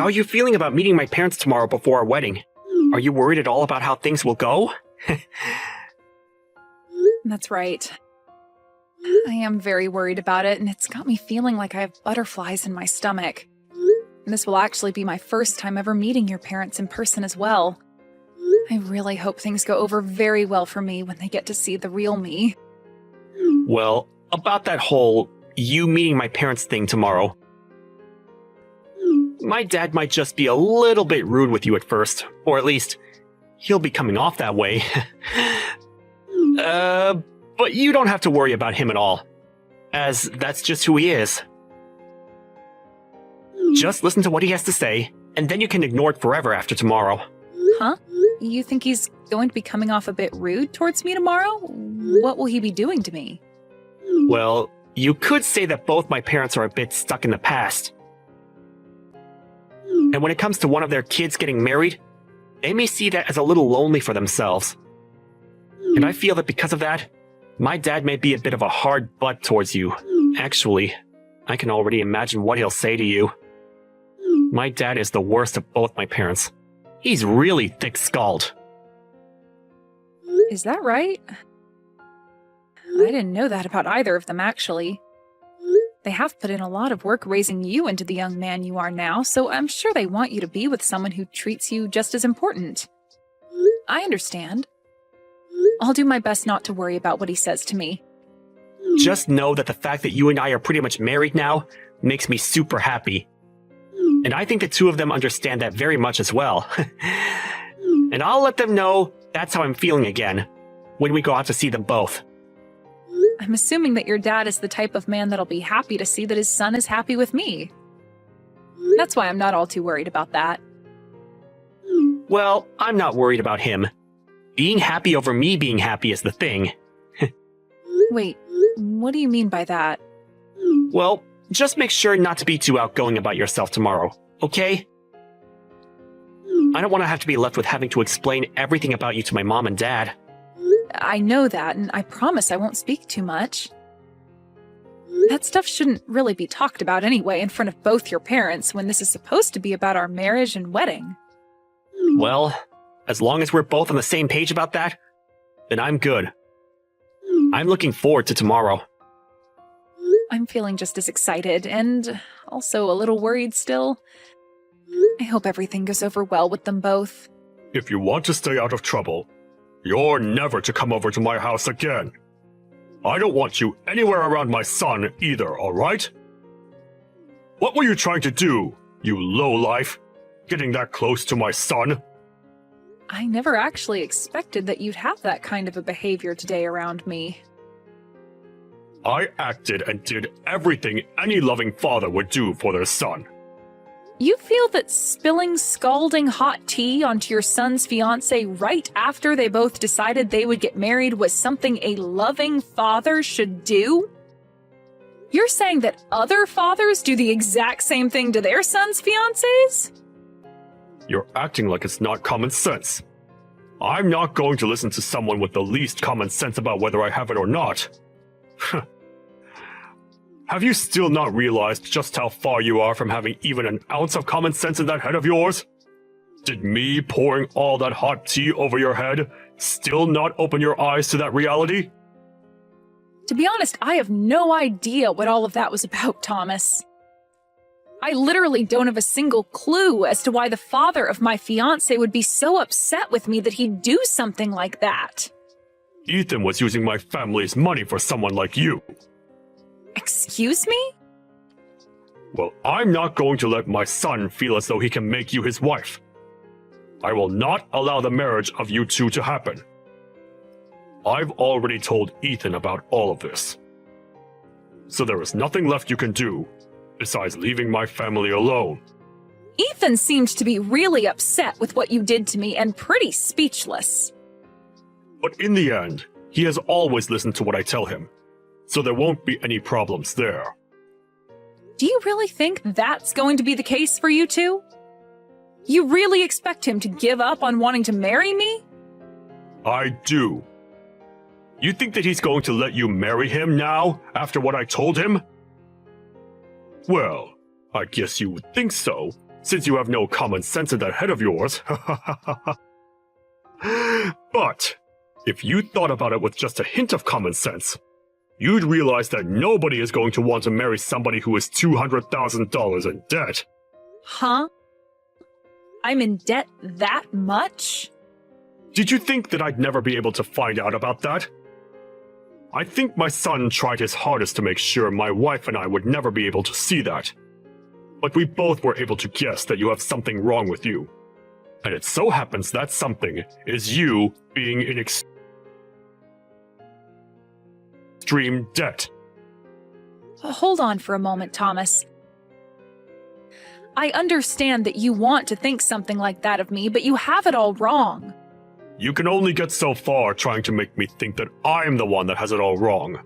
How are you feeling about meeting my parents tomorrow before our wedding? Are you worried at all about how things will go? That's right. I am very worried about it, and it's got me feeling like I have butterflies in my stomach. And this will actually be my first time ever meeting your parents in person as well. I really hope things go over very well for me when they get to see the real me. Well, about that whole you meeting my parents thing tomorrow. My dad might just be a little bit rude with you at first, or at least he'll be coming off that way. But you don't have to worry about him at all, as that's just who he is. Just listen to what he has to say, and then you can ignore it forever after tomorrow. Huh? You think he's going to be coming off a bit rude towards me tomorrow? What will he be doing to me? Well, you could say that both my parents are a bit stuck in the past. And when it comes to one of their kids getting married, they may see that as a little lonely for themselves. And I feel that because of that, my dad may be a bit of a hard butt towards you. Actually, I can already imagine what he'll say to you. My dad is the worst of both my parents. He's really thick-skulled. Is that right? I didn't know that about either of them, actually. They have put in a lot of work raising you into the young man you are now, so I'm sure they want you to be with someone who treats you just as important. I understand. I'll do my best not to worry about what he says to me. Just know that the fact that you and I are pretty much married now makes me super happy. And I think the two of them understand that very much as well. And I'll let them know that's how I'm feeling again, when we go out to see them both. I'm assuming that your dad is the type of man that'll be happy to see that his son is happy with me. That's why I'm not all too worried about that. Well, I'm not worried about him. Being happy over me being happy is the thing. Wait, what do you mean by that? Well, just make sure not to be too outgoing about yourself tomorrow, okay? I don't want to have to be left with having to explain everything about you to my mom and dad. I know that, and I promise I won't speak too much. That stuff shouldn't really be talked about anyway in front of both your parents when this is supposed to be about our marriage and wedding. Well, as long as we're both on the same page about that, then I'm good. I'm looking forward to tomorrow. I'm feeling just as excited, and also a little worried still. I hope everything goes over well with them both. If you want to stay out of trouble, you're never to come over to my house again. I don't want you anywhere around my son either, alright? What were you trying to do, you lowlife? Getting that close to my son? I never actually expected that you'd have that kind of a behavior today around me. I acted and did everything any loving father would do for their son. You feel that spilling scalding hot tea onto your son's fiancée right after they both decided they would get married was something a loving father should do? You're saying that other fathers do the exact same thing to their sons' fiancés? You're acting like it's not common sense. I'm not going to listen to someone with the least common sense about whether I have it or not. Have you still not realized just how far you are from having even an ounce of common sense in that head of yours? Did me pouring all that hot tea over your head still not open your eyes to that reality? To be honest, I have no idea what all of that was about, Thomas. I literally don't have a single clue as to why the father of my fiancé would be so upset with me that he'd do something like that. Ethan was using my family's money for someone like you. Excuse me? Well, I'm not going to let my son feel as though he can make you his wife. I will not allow the marriage of you two to happen. I've already told Ethan about all of this. So there is nothing left you can do besides leaving my family alone. Ethan seemed to be really upset with what you did to me and pretty speechless. But in the end, he has always listened to what I tell him, so there won't be any problems there. Do you really think that's going to be the case for you two? You really expect him to give up on wanting to marry me? I do. You think that he's going to let you marry him now, after what I told him? Well, I guess you would think so, since you have no common sense in that head of yours. But if you thought about it with just a hint of common sense, you'd realize that nobody is going to want to marry somebody who is $200,000 in debt. Huh? I'm in debt that much? Did you think that I'd never be able to find out about that? I think my son tried his hardest to make sure my wife and I would never be able to see that. But we both were able to guess that you have something wrong with you. And it so happens that something is you being in extreme debt. Hold on for a moment, Thomas. I understand that you want to think something like that of me, but you have it all wrong. You can only get so far trying to make me think that I'm the one that has it all wrong.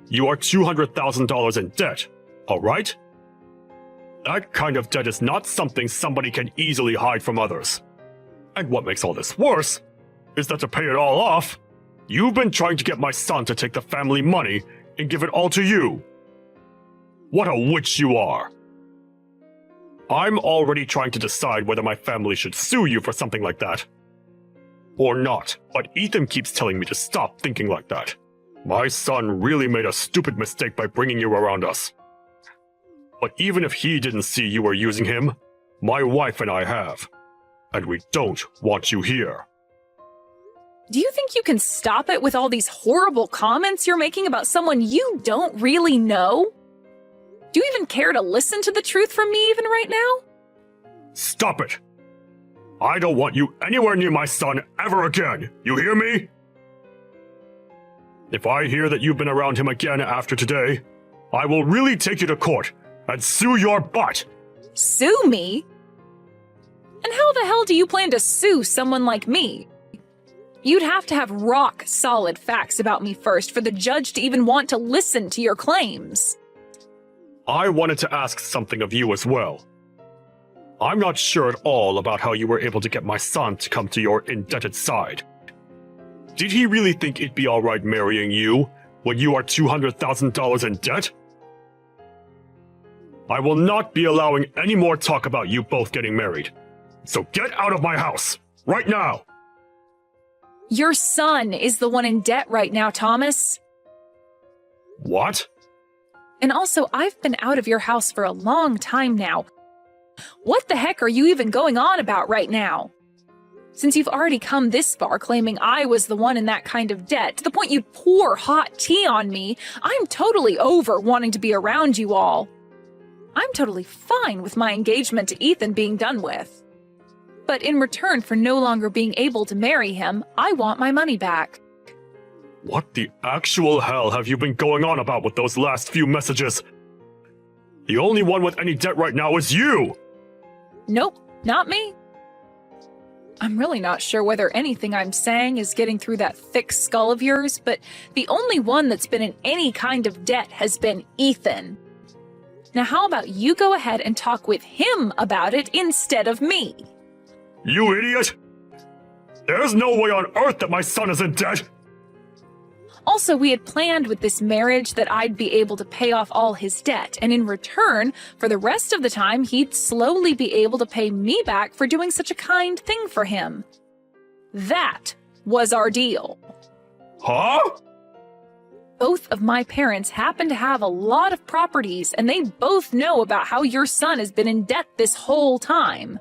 You are $200,000 in debt, all right? That kind of debt is not something somebody can easily hide from others. And what makes all this worse is that to pay it all off, you've been trying to get my son to take the family money and give it all to you. What a witch you are. I'm already trying to decide whether my family should sue you for something like that. Or not, but Ethan keeps telling me to stop thinking like that. My son really made a stupid mistake by bringing you around us. But even if he didn't see you were using him, my wife and I have. And we don't want you here. Do you think you can stop it with all these horrible comments you're making about someone you don't really know? Do you even care to listen to the truth from me even right now? Stop it! I don't want you anywhere near my son ever again, you hear me? If I hear that you've been around him again after today, I will really take you to court and sue your butt! Sue me? And how the hell do you plan to sue someone like me? You'd have to have rock-solid facts about me first for the judge to even want to listen to your claims. I wanted to ask something of you as well. I'm not sure at all about how you were able to get my son to come to your indebted side. Did he really think it'd be alright marrying you when you are $200,000 in debt? I will not be allowing any more talk about you both getting married. So get out of my house, right now! Your son is the one in debt right now, Thomas. What? And also, I've been out of your house for a long time now. What the heck are you even going on about right now? Since you've already come this far claiming I was the one in that kind of debt, to the point you'd pour hot tea on me, I'm totally over wanting to be around you all. I'm totally fine with my engagement to Ethan being done with. But in return for no longer being able to marry him, I want my money back. What the actual hell have you been going on about with those last few messages? The only one with any debt right now is you! Nope, not me. I'm really not sure whether anything I'm saying is getting through that thick skull of yours, but the only one that's been in any kind of debt has been Ethan. Now how about you go ahead and talk with him about it instead of me? You idiot! There's no way on earth that my son is in debt! Also, we had planned with this marriage that I'd be able to pay off all his debt, and in return, for the rest of the time, he'd slowly be able to pay me back for doing such a kind thing for him. That was our deal. Huh? Both of my parents happen to have a lot of properties, and they both know about how your son has been in debt this whole time.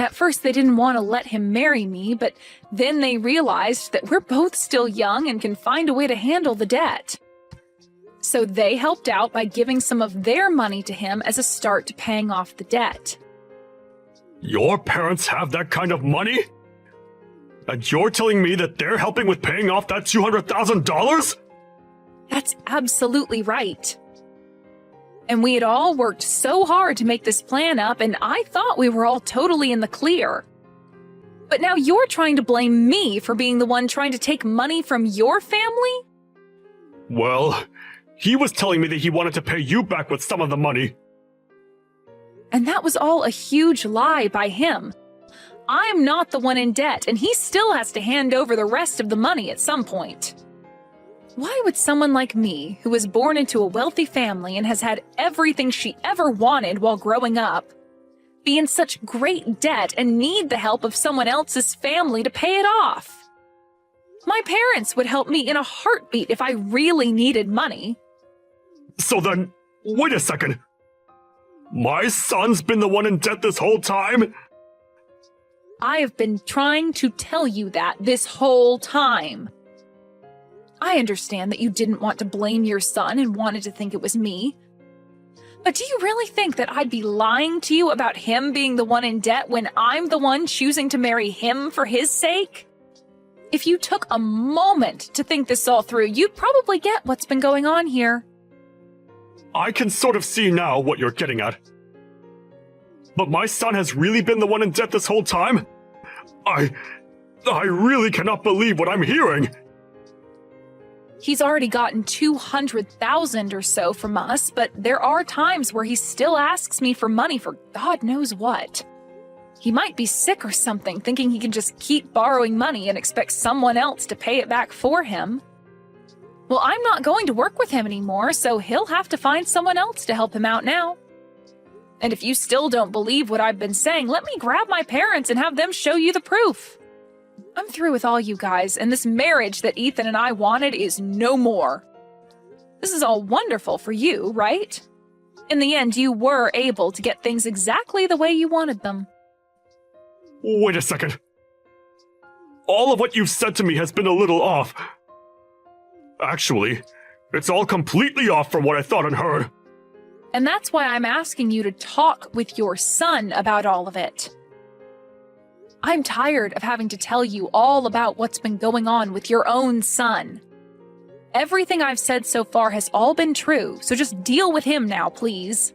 At first, they didn't want to let him marry me, but then they realized that we're both still young and can find a way to handle the debt. So they helped out by giving some of their money to him as a start to paying off the debt. Your parents have that kind of money? And you're telling me that they're helping with paying off that $200,000? That's absolutely right. And we had all worked so hard to make this plan up, and I thought we were all totally in the clear. But now you're trying to blame me for being the one trying to take money from your family? Well, he was telling me that he wanted to pay you back with some of the money. And that was all a huge lie by him. I'm not the one in debt, and he still has to hand over the rest of the money at some point. Why would someone like me, who was born into a wealthy family and has had everything she ever wanted while growing up, be in such great debt and need the help of someone else's family to pay it off? My parents would help me in a heartbeat if I really needed money. So then, wait a second. My son's been the one in debt this whole time? I have been trying to tell you that this whole time. I understand that you didn't want to blame your son and wanted to think it was me. But do you really think that I'd be lying to you about him being the one in debt when I'm the one choosing to marry him for his sake? If you took a moment to think this all through, you'd probably get what's been going on here. I can sort of see now what you're getting at. But my son has really been the one in debt this whole time? I really cannot believe what I'm hearing. He's already gotten $200,000 or so from us, but there are times where he still asks me for money for God knows what. He might be sick or something, thinking he can just keep borrowing money and expect someone else to pay it back for him. Well, I'm not going to work with him anymore, so he'll have to find someone else to help him out now. And if you still don't believe what I've been saying, let me grab my parents and have them show you the proof. I'm through with all you guys, and this marriage that Ethan and I wanted is no more. This is all wonderful for you, right? In the end, you were able to get things exactly the way you wanted them. Wait a second. All of what you've said to me has been a little off. Actually, it's all completely off from what I thought and heard. And that's why I'm asking you to talk with your son about all of it. I'm tired of having to tell you all about what's been going on with your own son. Everything I've said so far has all been true, so just deal with him now, please.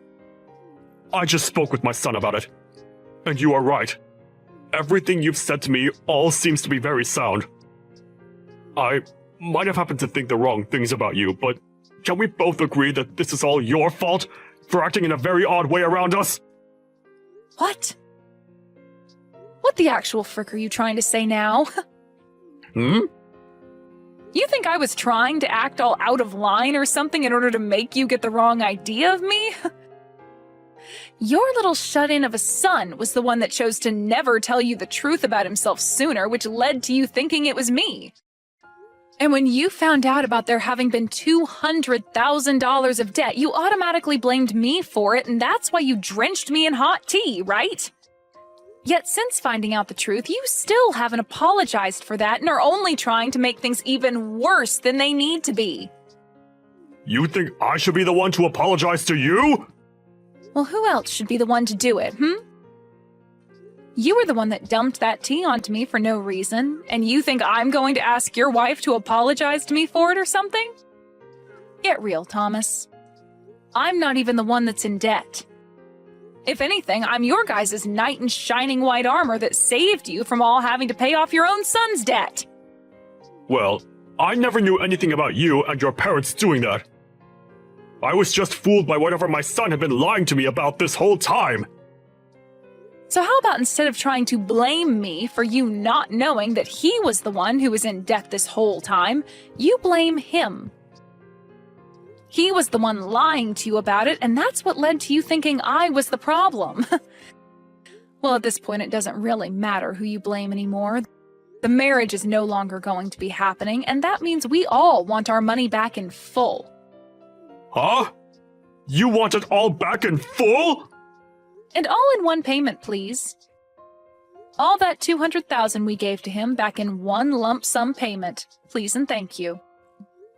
I just spoke with my son about it. And you are right. Everything you've said to me all seems to be very sound. I might have happened to think the wrong things about you, but can we both agree that this is all your fault for acting in a very odd way around us? What? What the actual frick are you trying to say now? Hmm? You think I was trying to act all out of line or something in order to make you get the wrong idea of me? Your little shut-in of a son was the one that chose to never tell you the truth about himself sooner, which led to you thinking it was me. And when you found out about there having been $200,000 of debt, you automatically blamed me for it, and that's why you drenched me in hot tea, right? Yet since finding out the truth, you still haven't apologized for that and are only trying to make things even worse than they need to be. You think I should be the one to apologize to you? Well, who else should be the one to do it, You were the one that dumped that tea onto me for no reason, and you think I'm going to ask your wife to apologize to me for it or something? Get real, Thomas. I'm not even the one that's in debt. If anything, I'm your guys' knight in shining white armor that saved you from all having to pay off your own son's debt. Well, I never knew anything about you and your parents doing that. I was just fooled by whatever my son had been lying to me about this whole time. So how about instead of trying to blame me for you not knowing that he was the one who was in debt this whole time, you blame him. He was the one lying to you about it, and that's what led to you thinking I was the problem. Well, at this point, it doesn't really matter who you blame anymore. The marriage is no longer going to be happening, and that means we all want our money back in full. Huh? You want it all back in full? And all in one payment, please. All that $200,000 we gave to him back in one lump sum payment, please and thank you.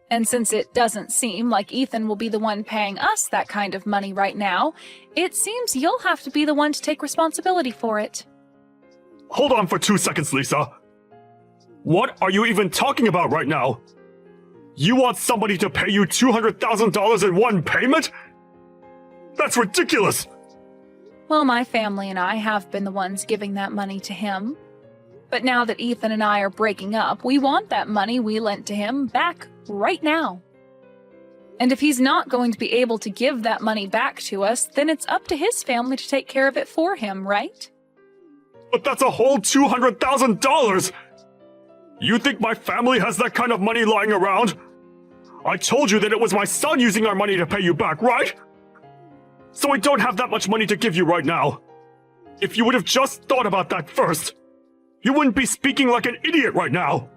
And since it doesn't seem like Ethan will be the one paying us that kind of money right now, it seems you'll have to be the one to take responsibility for it. Hold on for 2 seconds, Lisa. What are you even talking about right now? You want somebody to pay you $200,000 in one payment? That's ridiculous! Well, my family and I have been the ones giving that money to him. But now that Ethan and I are breaking up, we want that money we lent to him back right now. And if he's not going to be able to give that money back to us, then it's up to his family to take care of it for him, right? But that's a whole $200,000! You think my family has that kind of money lying around? I told you that it was my son using our money to pay you back, right? So I don't have that much money to give you right now. If you would have just thought about that first, you wouldn't be speaking like an idiot right now.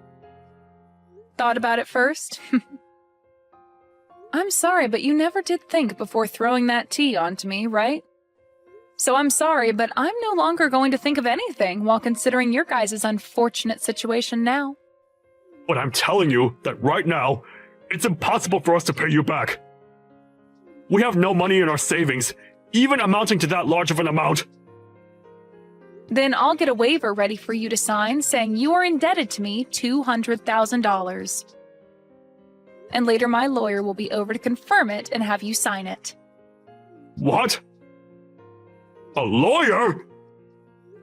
Thought about it first? I'm sorry, but you never did think before throwing that tea onto me, right? So I'm sorry, but I'm no longer going to think of anything while considering your guys' unfortunate situation now. But I'm telling you that right now, it's impossible for us to pay you back. We have no money in our savings, even amounting to that large of an amount. Then I'll get a waiver ready for you to sign saying you are indebted to me $200,000. And later my lawyer will be over to confirm it and have you sign it. What? A lawyer?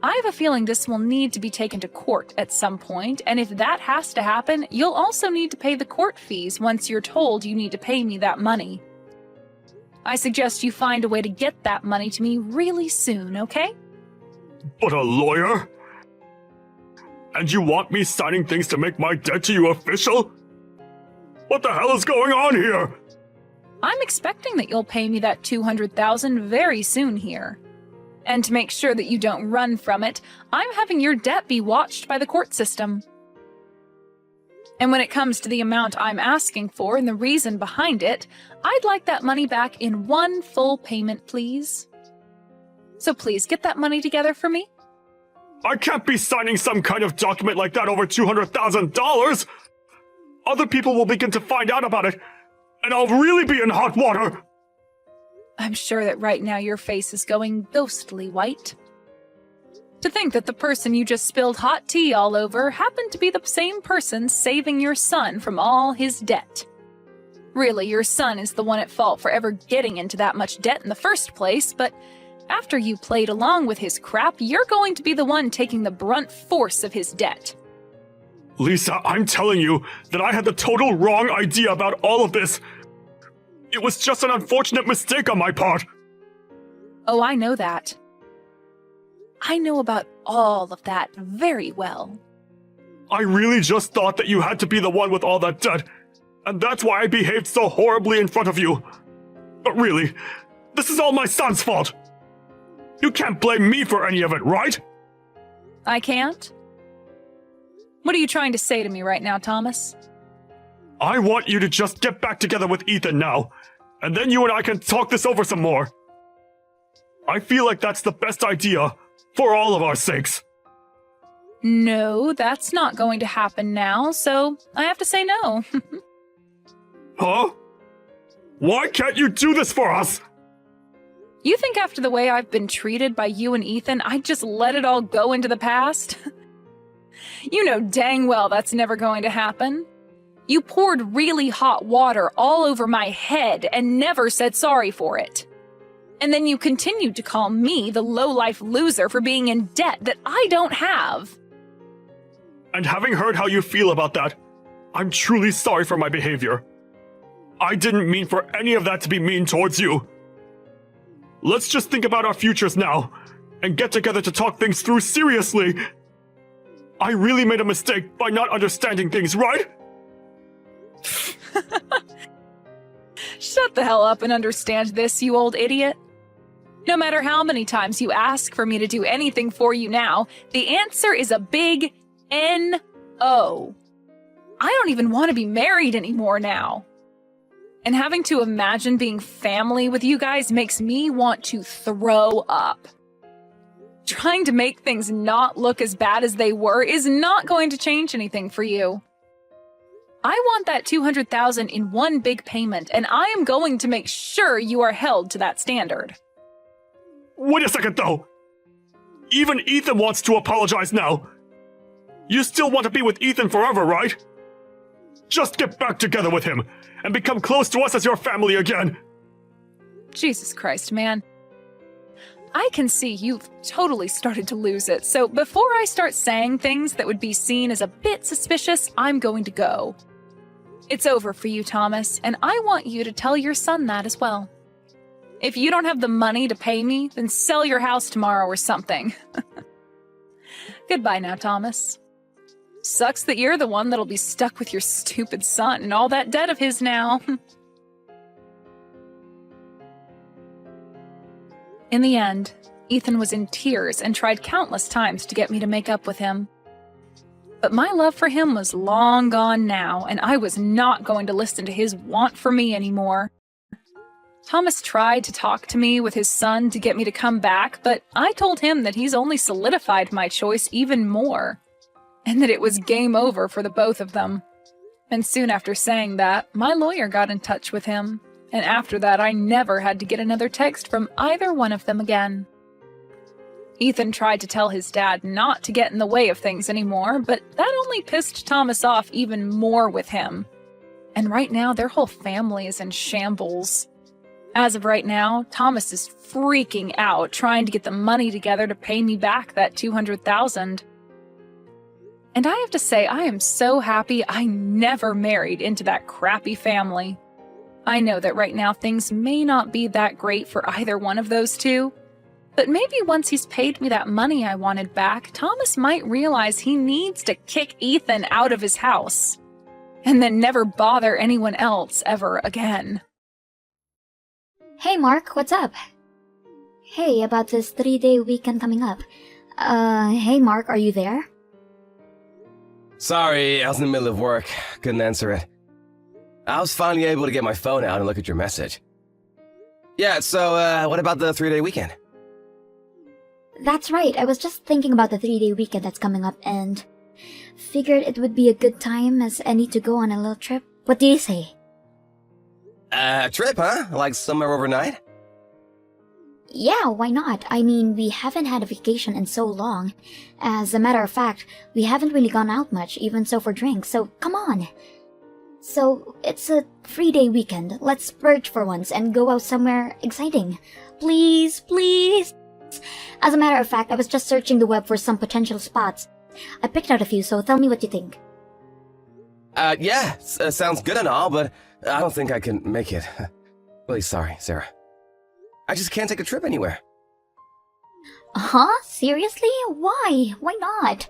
I have a feeling this will need to be taken to court at some point, and if that has to happen, you'll also need to pay the court fees once you're told you need to pay me that money. I suggest you find a way to get that money to me really soon, okay? But a lawyer? And you want me signing things to make my debt to you official? What the hell is going on here? I'm expecting that you'll pay me that $200,000 very soon here. And to make sure that you don't run from it, I'm having your debt be watched by the court system. And when it comes to the amount I'm asking for and the reason behind it, I'd like that money back in one full payment, please. So please get that money together for me. I can't be signing some kind of document like that over $200,000! Other people will begin to find out about it, and I'll really be in hot water! I'm sure that right now your face is going ghostly white. To think that the person you just spilled hot tea all over happened to be the same person saving your son from all his debt. Really, your son is the one at fault for ever getting into that much debt in the first place, but after you played along with his crap, you're going to be the one taking the brunt force of his debt. Lisa, I'm telling you that I had the total wrong idea about all of this. It was just an unfortunate mistake on my part. Oh, I know that. I know about all of that very well. I really just thought that you had to be the one with all that debt, and that's why I behaved so horribly in front of you. But really, this is all my son's fault. You can't blame me for any of it, right? I can't? What are you trying to say to me right now, Thomas? I want you to just get back together with Ethan now, and then you and I can talk this over some more. I feel like that's the best idea, for all of our sakes. No, that's not going to happen now, so I have to say no. Huh? Why can't you do this for us? You think after the way I've been treated by you and Ethan, I'd just let it all go into the past? You know dang well that's never going to happen. You poured really hot water all over my head and never said sorry for it. And then you continued to call me the low-life loser for being in debt that I don't have. And having heard how you feel about that, I'm truly sorry for my behavior. I didn't mean for any of that to be mean towards you. Let's just think about our futures now, and get together to talk things through seriously. I really made a mistake by not understanding things, right? Shut the hell up and understand this, you old idiot. No matter how many times you ask for me to do anything for you now, the answer is a big N-O. I don't even want to be married anymore now. And having to imagine being family with you guys makes me want to throw up. Trying to make things not look as bad as they were is not going to change anything for you. I want that $200,000 in one big payment, and I am going to make sure you are held to that standard. Wait a second, though. Even Ethan wants to apologize now. You still want to be with Ethan forever, right? Just get back together with him, and become close to us as your family again. Jesus Christ, man. I can see you've totally started to lose it, so before I start saying things that would be seen as a bit suspicious, I'm going to go. It's over for you, Thomas, and I want you to tell your son that as well. If you don't have the money to pay me, then sell your house tomorrow or something. Goodbye now, Thomas. Sucks that you're the one that'll be stuck with your stupid son and all that debt of his now. In the end, Ethan was in tears and tried countless times to get me to make up with him. But my love for him was long gone now, and I was not going to listen to his want for me anymore. Thomas tried to talk to me with his son to get me to come back, but I told him that he's only solidified my choice even more, and that it was game over for the both of them. And soon after saying that, my lawyer got in touch with him, and after that I never had to get another text from either one of them again. Ethan tried to tell his dad not to get in the way of things anymore, but that only pissed Thomas off even more with him. And right now, their whole family is in shambles. As of right now, Thomas is freaking out, trying to get the money together to pay me back that $200,000. And I have to say, I am so happy I never married into that crappy family. I know that right now things may not be that great for either one of those two, but maybe once he's paid me that money I wanted back, Thomas might realize he needs to kick Ethan out of his house, and then never bother anyone else ever again. Hey Mark, what's up? Hey, about this 3-day weekend coming up. Hey Mark, are you there? Sorry, I was in the middle of work. Couldn't answer it. I was finally able to get my phone out and look at your message. Yeah, so, what about the 3-day weekend? That's right, I was just thinking about the 3-day weekend that's coming up and figured it would be a good time as any to go on a little trip. What do you say? A trip, huh? Like somewhere overnight? Yeah, why not? I mean, we haven't had a vacation in so long. As a matter of fact, we haven't really gone out much, even so for drinks, so come on. So, it's a 3-day weekend. Let's splurge for once and go out somewhere exciting. Please, please. As a matter of fact, I was just searching the web for some potential spots. I picked out a few, so tell me what you think. Yeah, sounds good and all, but I don't think I can make it. Really sorry, Sarah. I just can't take a trip anywhere. Huh? Seriously? Why? Why not?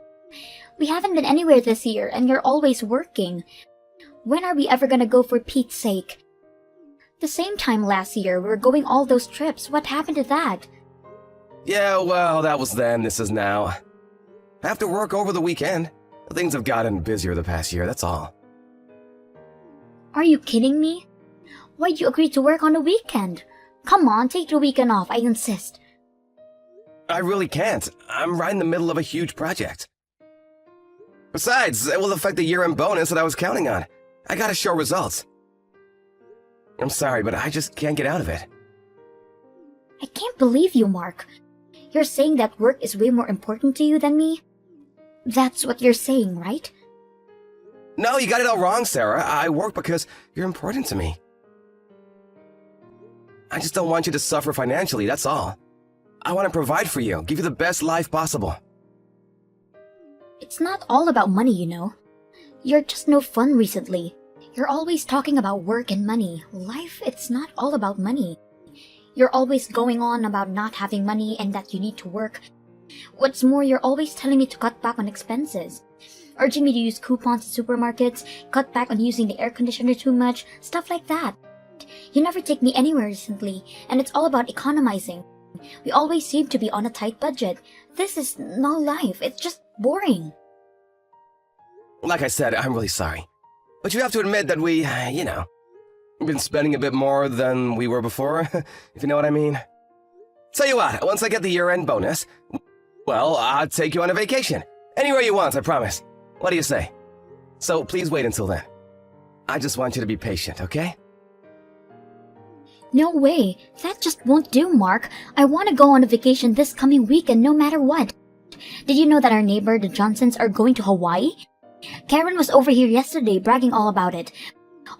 We haven't been anywhere this year, and you're always working. When are we ever gonna go for Pete's sake? The same time last year, we were going all those trips. What happened to that? Yeah, well, that was then, this is now. I have to work over the weekend. Things have gotten busier the past year, that's all. Are you kidding me? Why'd you agree to work on the weekend? Come on, take the weekend off, I insist. I really can't. I'm right in the middle of a huge project. Besides, it will affect the year-end bonus that I was counting on. I gotta show results. I'm sorry, but I just can't get out of it. I can't believe you, Mark. You're saying that work is way more important to you than me? That's what you're saying, right? No, you got it all wrong, Sarah. I work because you're important to me. I just don't want you to suffer financially, that's all. I want to provide for you, give you the best life possible. It's not all about money, you know. You're just no fun recently. You're always talking about work and money. Life, it's not all about money. You're always going on about not having money and that you need to work. What's more, you're always telling me to cut back on expenses. Urging me to use coupons at supermarkets, cut back on using the air conditioner too much, stuff like that. You never take me anywhere recently, and it's all about economizing. We always seem to be on a tight budget. This is no life, it's just boring. Like I said, I'm really sorry. But you have to admit that we, been spending a bit more than we were before, if you know what I mean. Tell you what, once I get the year-end bonus, well, I'll take you on a vacation. Anywhere you want, I promise. What do you say? So please wait until then. I just want you to be patient, okay? No way, that just won't do, Mark. I want to go on a vacation this coming weekend no matter what. Did you know that our neighbor, the Johnsons, are going to Hawaii? Karen was over here yesterday bragging all about it.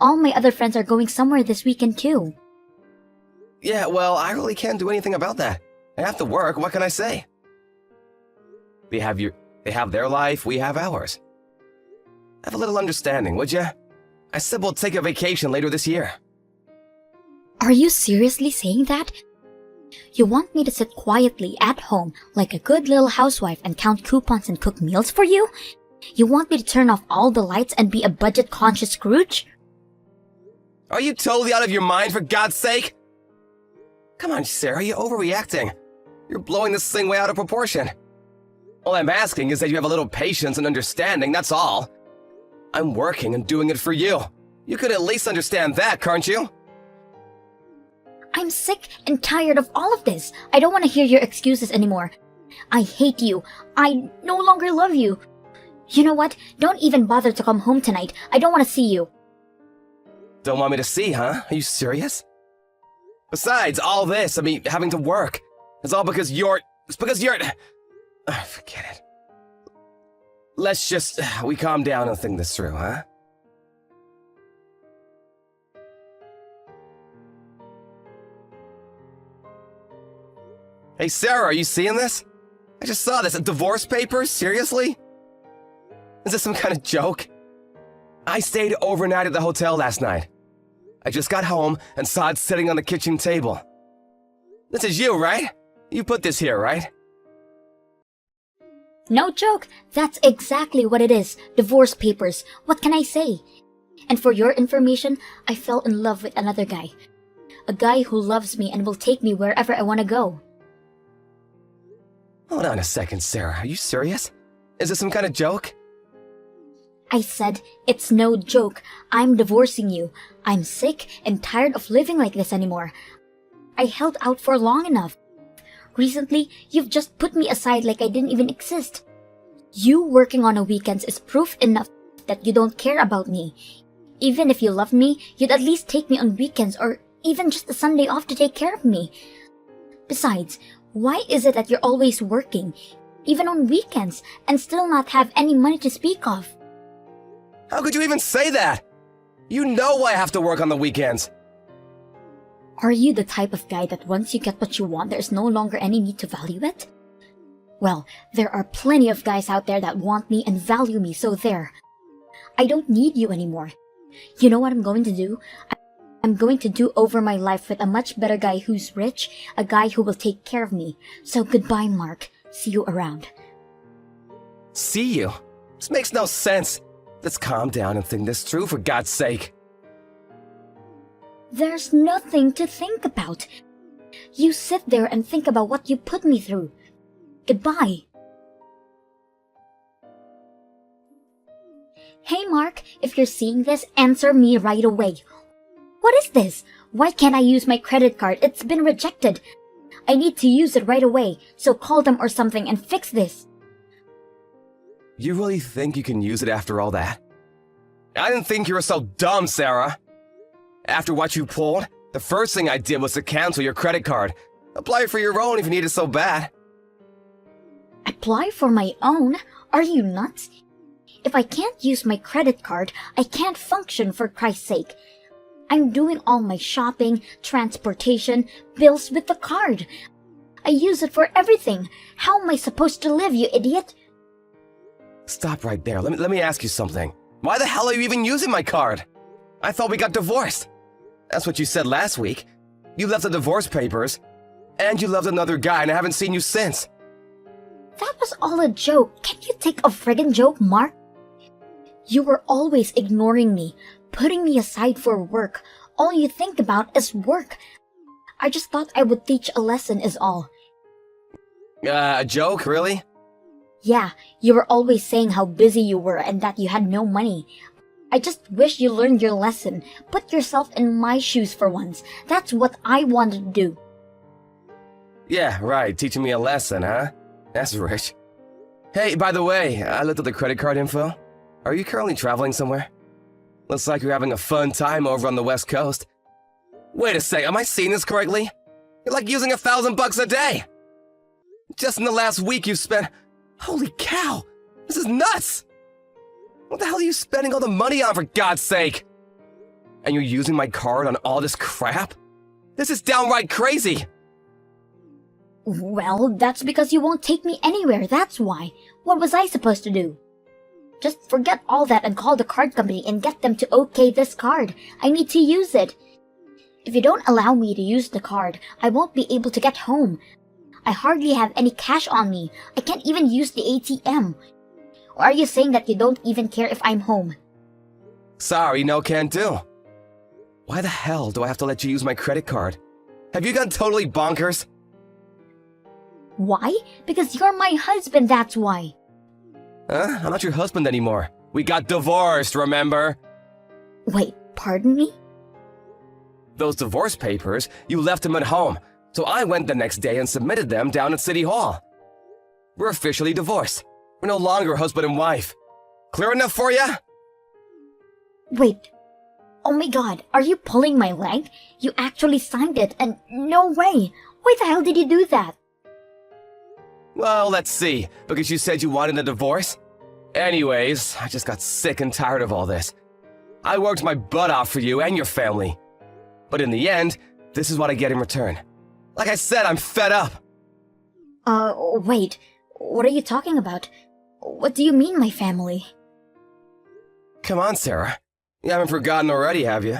All my other friends are going somewhere this weekend too. Yeah, well, I really can't do anything about that. I have to work, what can I say? They have their life, we have ours. Have a little understanding, would ya? I said we'll take a vacation later this year. Are you seriously saying that? You want me to sit quietly at home like a good little housewife and count coupons and cook meals for you? You want me to turn off all the lights and be a budget-conscious Scrooge? Are you totally out of your mind, for God's sake? Come on, Sarah, you're overreacting. You're blowing this thing way out of proportion. All I'm asking is that you have a little patience and understanding, that's all. I'm working and doing it for you. You could at least understand that, can't you? I'm sick and tired of all of this. I don't want to hear your excuses anymore. I hate you. I no longer love you. You know what? Don't even bother to come home tonight. I don't want to see you. Don't want me to see, huh? Are you serious? Besides, all this, having to work, it's all because you're... It's because you're... Forget it. Let's just... we calm down and think this through, huh? Hey, Sarah, are you seeing this? I just saw this. Divorce papers? Seriously? Is this some kind of joke? I stayed overnight at the hotel last night. I just got home and saw it sitting on the kitchen table. This is you, right? You put this here, right? No joke. That's exactly what it is. Divorce papers. What can I say? And for your information, I fell in love with another guy. A guy who loves me and will take me wherever I want to go. Hold on a second, Sarah. Are you serious? Is this some kind of joke? I said, it's no joke. I'm divorcing you. I'm sick and tired of living like this anymore. I held out for long enough. Recently, you've just put me aside like I didn't even exist. You working on a weekends is proof enough that you don't care about me. Even if you love me, you'd at least take me on weekends or even just a Sunday off to take care of me. Besides, why is it that you're always working, even on weekends, and still not have any money to speak of? How could you even say that? You know I have to work on the weekends. Are you the type of guy that once you get what you want, there's no longer any need to value it? Well, there are plenty of guys out there that want me and value me, so there. I don't need you anymore. You know what I'm going to do? I'm going to do over my life with a much better guy who's rich, a guy who will take care of me. So goodbye, Mark. See you around. See you? This makes no sense. Let's calm down and think this through, for God's sake. There's nothing to think about. You sit there and think about what you put me through. Goodbye. Hey, Mark, if you're seeing this, answer me right away. What is this? Why can't I use my credit card? It's been rejected. I need to use it right away, so call them or something and fix this. You really think you can use it after all that? I didn't think you were so dumb, Sarah. After what you pulled, the first thing I did was to cancel your credit card. Apply for your own if you need it so bad. Apply for my own? Are you nuts? If I can't use my credit card, I can't function, for Christ's sake. I'm doing all my shopping, transportation, bills with the card. I use it for everything. How am I supposed to live, you idiot? Stop right there. Let me ask you something. Why the hell are you even using my card? I thought we got divorced. That's what you said last week. You left the divorce papers, and you loved another guy, and I haven't seen you since. That was all a joke. Can you take a friggin' joke, Mark? You were always ignoring me, putting me aside for work. All you think about is work. I just thought I would teach a lesson is all. A joke, really? Yeah, you were always saying how busy you were and that you had no money. I just wish you learned your lesson. Put yourself in my shoes for once. That's what I wanted to do. Yeah, right. Teaching me a lesson, huh? That's rich. Hey, by the way, I looked at the credit card info. Are you currently traveling somewhere? Looks like you're having a fun time over on the West Coast. Wait a sec, am I seeing this correctly? You're like using $1,000 a day! Just in the last week you've spent... Holy cow! This is nuts! What the hell are you spending all the money on, for God's sake? And you're using my card on all this crap? This is downright crazy! Well, that's because you won't take me anywhere, that's why. What was I supposed to do? Just forget all that and call the card company and get them to okay this card. I need to use it. If you don't allow me to use the card, I won't be able to get home. I hardly have any cash on me. I can't even use the ATM. Or are you saying that you don't even care if I'm home? Sorry, no can do. Why the hell do I have to let you use my credit card? Have you gone totally bonkers? Why? Because you're my husband, that's why. Huh? I'm not your husband anymore. We got divorced, remember? Wait, pardon me? Those divorce papers, you left them at home, so I went the next day and submitted them down at City Hall. We're officially divorced. We're no longer husband and wife. Clear enough for ya? Wait. Oh my god, are you pulling my leg? You actually signed it, and no way! Why the hell did you do that? Well, let's see, because you said you wanted a divorce? Anyways, I just got sick and tired of all this. I worked my butt off for you and your family. But in the end, this is what I get in return. Like I said, I'm fed up. Wait. What are you talking about? What do you mean, my family? Come on, Sarah. You haven't forgotten already, have you?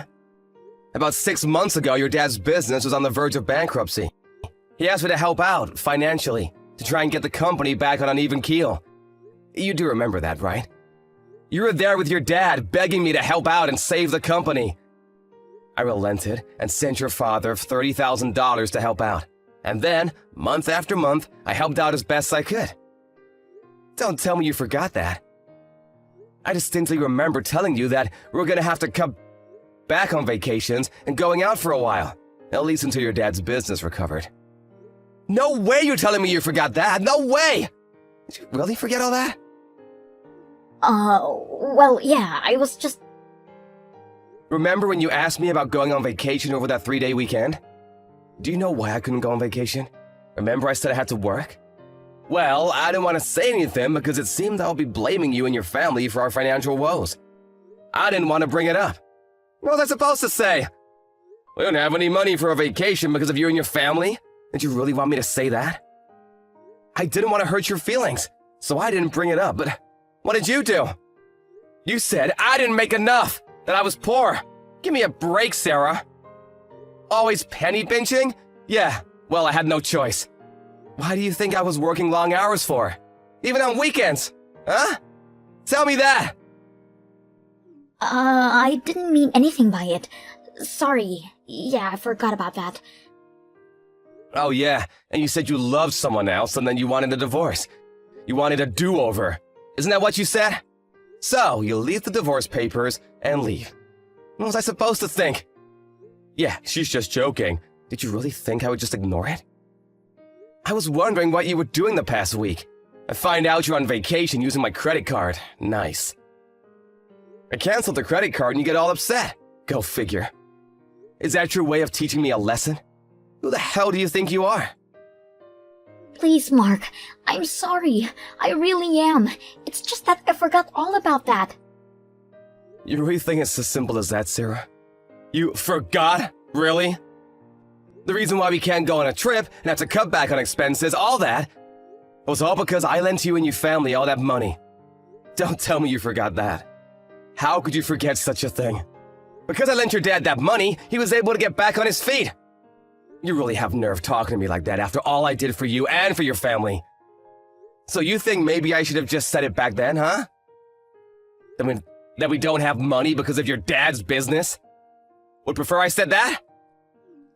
About 6 months ago, your dad's business was on the verge of bankruptcy. He asked me to help out, financially, to try and get the company back on an even keel. You do remember that, right? You were there with your dad, begging me to help out and save the company. I relented and sent your father $30,000 to help out. And then, month after month, I helped out as best I could. Don't tell me you forgot that. I distinctly remember telling you that we were gonna have to come back on vacations and going out for a while, at least until your dad's business recovered. No way you're telling me you forgot that! No way! Did you really forget all that? Well, yeah, I was just... Remember when you asked me about going on vacation over that 3-day weekend? Do you know why I couldn't go on vacation? Remember I said I had to work? Well, I didn't want to say anything because it seemed I would be blaming you and your family for our financial woes. I didn't want to bring it up. What was I supposed to say? We don't have any money for a vacation because of you and your family? Did you really want me to say that? I didn't want to hurt your feelings, so I didn't bring it up, but what did you do? You said I didn't make enough, that I was poor. Give me a break, Sarah. Always penny pinching? Yeah, well, I had no choice. Why do you think I was working long hours for? Even on weekends? Huh? Tell me that! I didn't mean anything by it. Sorry. Yeah, I forgot about that. Oh yeah, and you said you loved someone else and then you wanted a divorce. You wanted a do-over. Isn't that what you said? So, you leave the divorce papers and leave. What was I supposed to think? Yeah, she's just joking. Did you really think I would just ignore it? I was wondering what you were doing the past week. I find out you're on vacation using my credit card. Nice. I canceled the credit card and you get all upset. Go figure. Is that your way of teaching me a lesson? Who the hell do you think you are? Please, Mark. I'm sorry. I really am. It's just that I forgot all about that. You really think it's as simple as that, Sarah? You forgot? Really? The reason why we can't go on a trip and have to cut back on expenses, all that, was all because I lent you and your family all that money. Don't tell me you forgot that. How could you forget such a thing? Because I lent your dad that money, he was able to get back on his feet. You really have nerve talking to me like that after all I did for you and for your family. So you think maybe I should have just said it back then, huh? I mean, that we don't have money because of your dad's business? Would prefer I said that?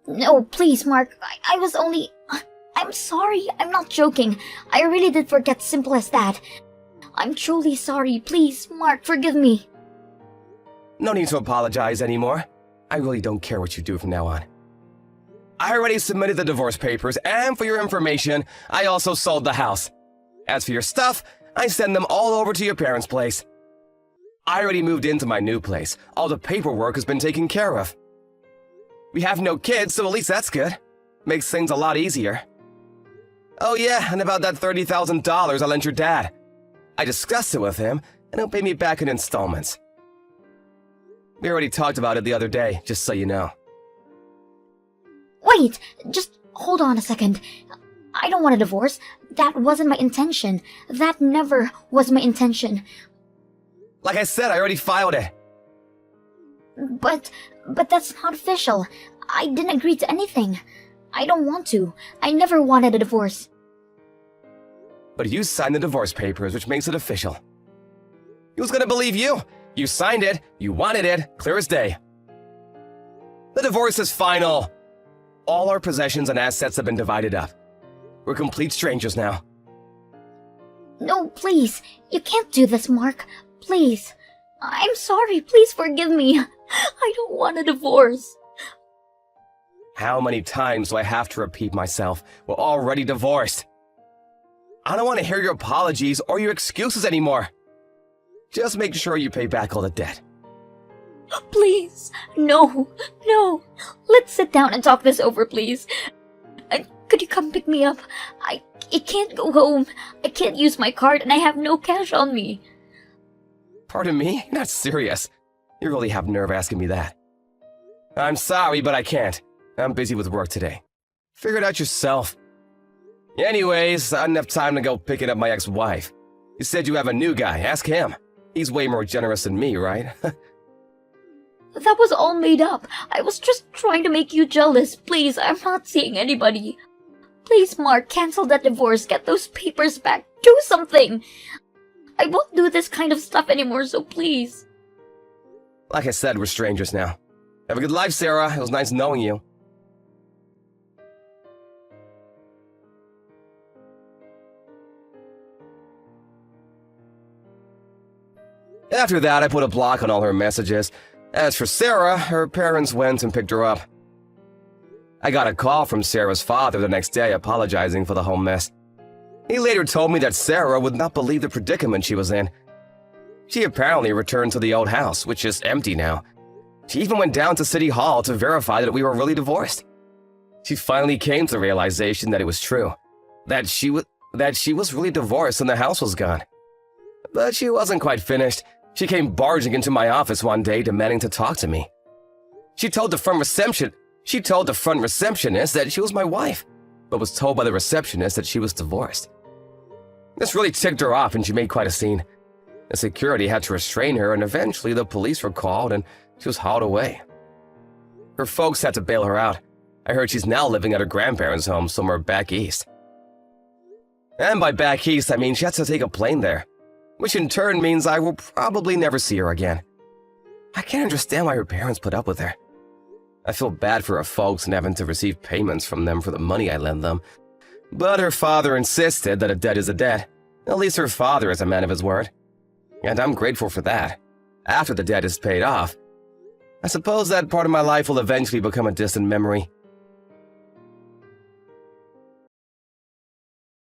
No, please, Mark. I was only... I'm sorry. I'm not joking. I really did forget, simple as that. I'm truly sorry. Please, Mark, forgive me. No need to apologize anymore. I really don't care what you do from now on. I already submitted the divorce papers, and for your information, I also sold the house. As for your stuff, I send them all over to your parents' place. I already moved into my new place. All the paperwork has been taken care of. We have no kids, so at least that's good. Makes things a lot easier. Oh yeah, and about that $30,000 I lent your dad. I discussed it with him, and he'll pay me back in installments. We already talked about it the other day, just so you know. Wait, just hold on a second. I don't want a divorce. That wasn't my intention. That never was my intention. Like I said, I already filed it. But that's not official. I didn't agree to anything. I don't want to. I never wanted a divorce. But you signed the divorce papers, which makes it official. Who's gonna believe you? You signed it, you wanted it, clear as day. The divorce is final. All our possessions and assets have been divided up. We're complete strangers now. No, please. You can't do this, Mark. Please. I'm sorry. Please forgive me. I don't want a divorce. How many times do I have to repeat myself? We're already divorced. I don't want to hear your apologies or your excuses anymore. Just make sure you pay back all the debt. Please. No. No. Let's sit down and talk this over, please. Could you come pick me up? I can't go home. I can't use my card and I have no cash on me. Pardon me? You're not serious. You really have nerve asking me that. I'm sorry, but I can't. I'm busy with work today. Figure it out yourself. Anyways, I didn't have time to go picking up my ex-wife. You said you have a new guy. Ask him. He's way more generous than me, right? That was all made up. I was just trying to make you jealous. Please, I'm not seeing anybody. Please, Mark, cancel that divorce. Get those papers back. Do something. I won't do this kind of stuff anymore, so please. Like I said, we're strangers now. Have a good life, Sarah. It was nice knowing you. After that, I put a block on all her messages. As for Sarah, her parents went and picked her up. I got a call from Sarah's father the next day apologizing for the whole mess. He later told me that Sarah would not believe the predicament she was in. She apparently returned to the old house, which is empty now. She even went down to City Hall to verify that we were really divorced. She finally came to the realization that it was true, that she was really divorced and the house was gone. But she wasn't quite finished. She came barging into my office one day demanding to talk to me. She told the front receptionist that she was my wife, but was told by the receptionist that she was divorced. This really ticked her off and she made quite a scene. The security had to restrain her and eventually the police were called and she was hauled away. Her folks had to bail her out. I heard she's now living at her grandparents' home somewhere back east. And by back east, I mean she has to take a plane there, which in turn means I will probably never see her again. I can't understand why her parents put up with her. I feel bad for her folks and having to receive payments from them for the money I lend them. But her father insisted that a debt is a debt. At least her father is a man of his word. And I'm grateful for that. After the debt is paid off, I suppose that part of my life will eventually become a distant memory.